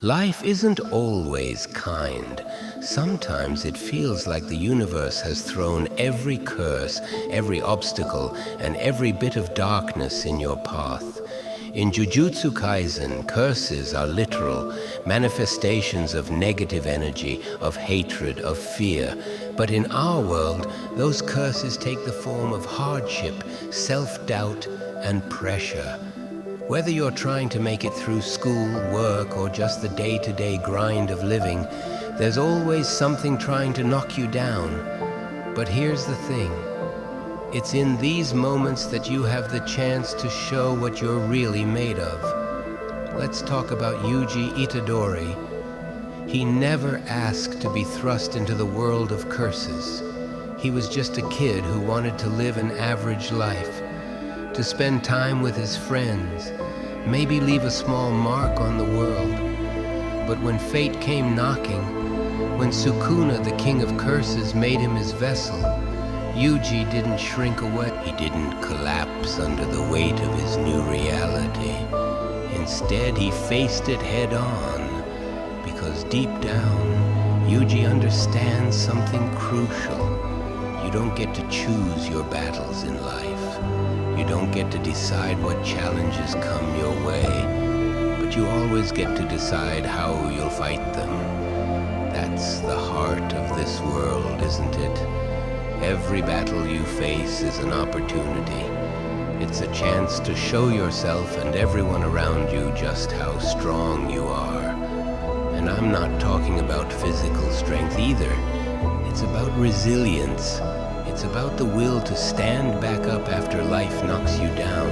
Life isn't always kind. Sometimes it feels like the universe has thrown every curse, every obstacle, and every bit of darkness in your path. In Jujutsu Kaisen, curses are literal, manifestations of negative energy, of hatred, of fear. But in our world, those curses take the form of hardship, self-doubt, and pressure. Whether you're trying to make it through school, work, or just the day-to-day grind of living, there's always something trying to knock you down. But here's the thing. It's in these moments that you have the chance to show what you're really made of. Let's talk about Yuji Itadori. He never asked to be thrust into the world of curses. He was just a kid who wanted to live an average life, to spend time with his friends, maybe leave a small mark on the world. But when fate came knocking, when Sukuna, the king of curses, made him his vessel, Yuji didn't shrink away. He didn't collapse under the weight of his new reality. Instead, he faced it head on, because deep down, Yuji understands something crucial. You don't get to choose your battles in life. You don't get to decide what challenges come your way, but you always get to decide how you'll fight them. That's the heart of this world, isn't it? Every battle you face is an opportunity. It's a chance to show yourself and everyone around you just how strong you are. And I'm not talking about physical strength either. It's about resilience. It's about the will to stand back up after life knocks you down.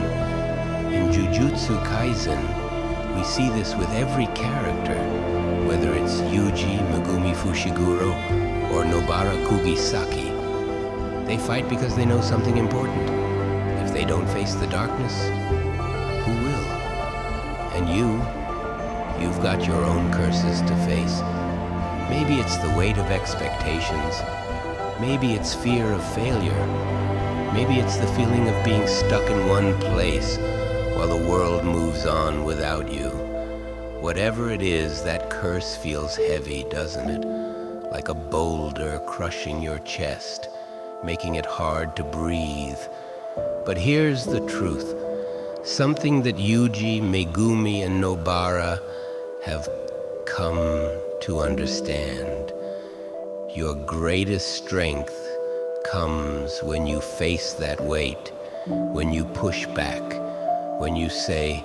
In Jujutsu Kaisen, we see this with every character, whether it's Yuji Megumi Fushiguro or Nobara Kugisaki. They fight because they know something important. If they don't face the darkness, who will? And you've got your own curses to face. Maybe it's the weight of expectations. Maybe it's fear of failure. Maybe it's the feeling of being stuck in one place while the world moves on without you. Whatever it is, that curse feels heavy, doesn't it? Like a boulder crushing your chest, making it hard to breathe. But here's the truth. Something that Yuji, Megumi, and Nobara have come to understand. Your greatest strength comes when you face that weight, when you push back, when you say,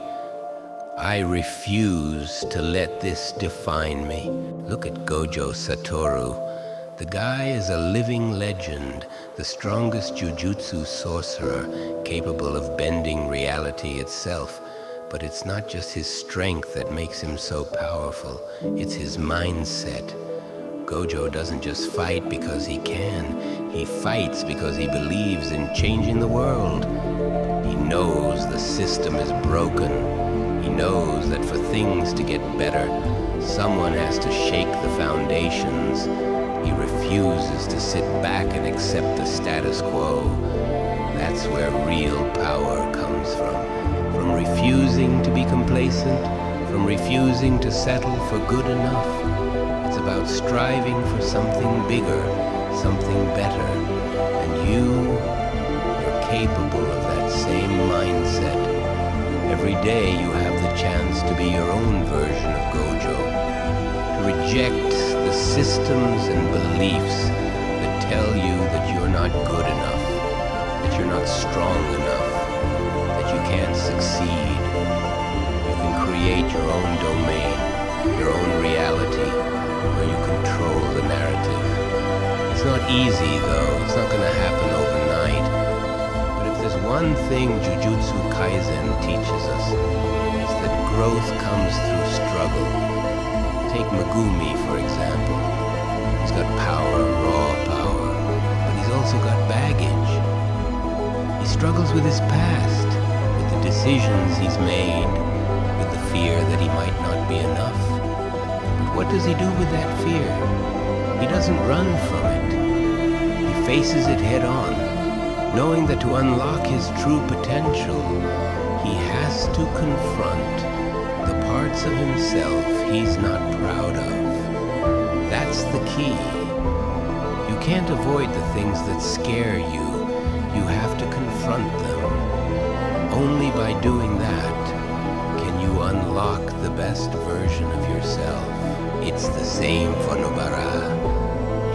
I refuse to let this define me. Look at Gojo Satoru. The guy is a living legend, the strongest Jujutsu Sorcerer, capable of bending reality itself. But it's not just his strength that makes him so powerful, it's his mindset. Gojo doesn't just fight because he can. He fights because he believes in changing the world. He knows the system is broken. He knows that for things to get better, someone has to shake the foundations. He refuses to sit back and accept the status quo. That's where real power comes from refusing to be complacent, from refusing to settle for good enough. It's about striving for something bigger, something better. And you're capable of that same mindset. Every day you have the chance to be your own version of Gojo, to reject the systems and beliefs that tell you that you're not good enough, that you're not strong enough, that you can't succeed. You can create your own domain, your own reality, where you control the narrative. It's not easy, though. It's not going to happen overnight. But if there's one thing Jujutsu Kaisen teaches us, it's that growth comes through struggle. Take Megumi, for example. He's got power, raw power, but he's also got baggage. He struggles with his past, with the decisions he's made, with the fear that he might not be enough. What does he do with that fear? He doesn't run from it. He faces it head on, knowing that to unlock his true potential, he has to confront the parts of himself he's not proud of. That's the key. You can't avoid the things that scare you. You have to confront them. Only by doing that can you unlock the best version of yourself. It's the same for Nobara.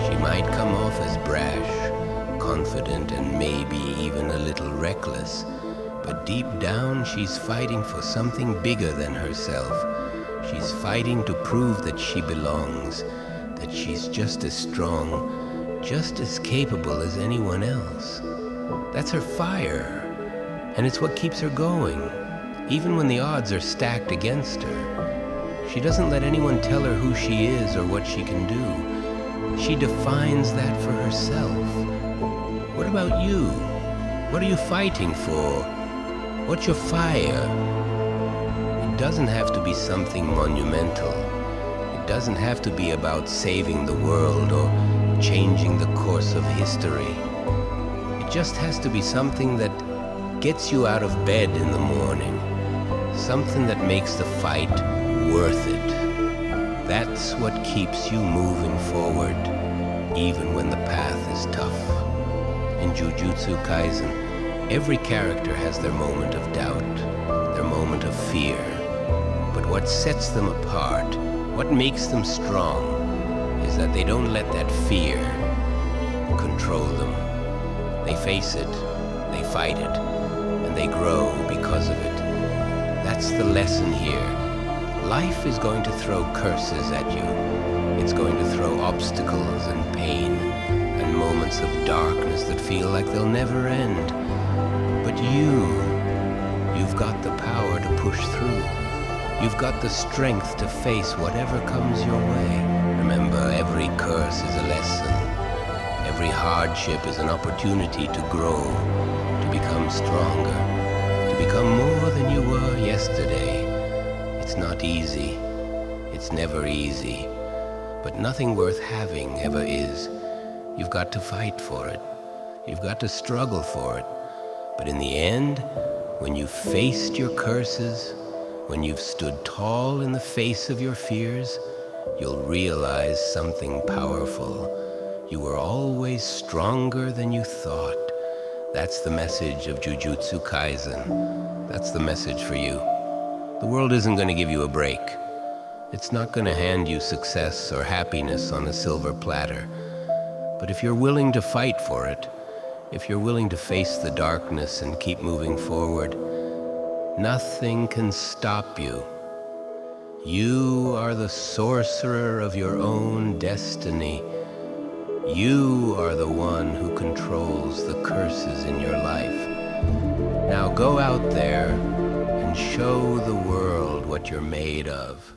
She might come off as brash, confident, and maybe even a little reckless, but deep down she's fighting for something bigger than herself. She's fighting to prove that she belongs, that she's just as strong, just as capable as anyone else. That's her fire, and it's what keeps her going, even when the odds are stacked against her. She doesn't let anyone tell her who she is or what she can do. She defines that for herself. What about you? What are you fighting for? What's your fire? It doesn't have to be something monumental. It doesn't have to be about saving the world or changing the course of history. It just has to be something that gets you out of bed in the morning. Something that makes the fight worth it. That's what keeps you moving forward, even when the path is tough. In Jujutsu Kaisen, every character has their moment of doubt, their moment of fear. But what sets them apart, what makes them strong, is that they don't let that fear control them. They face it, they fight it, and they grow because of it. That's the lesson here. Life is going to throw curses at you. It's going to throw obstacles and pain and moments of darkness that feel like they'll never end. But you've got the power to push through. You've got the strength to face whatever comes your way. Remember, every curse is a lesson. Every hardship is an opportunity to grow, to become stronger, to become more than you were yesterday. It's not easy. It's never easy. But nothing worth having ever is. You've got to fight for it. You've got to struggle for it. But in the end, when you've faced your curses, when you've stood tall in the face of your fears, you'll realize something powerful. You were always stronger than you thought. That's the message of Jujutsu Kaisen. That's the message for you. The world isn't going to give you a break. It's not going to hand you success or happiness on a silver platter. But if you're willing to fight for it, if you're willing to face the darkness and keep moving forward, nothing can stop you. You are the sorcerer of your own destiny. You are the one who controls the curses in your life. Now go out there and show the world what you're made of.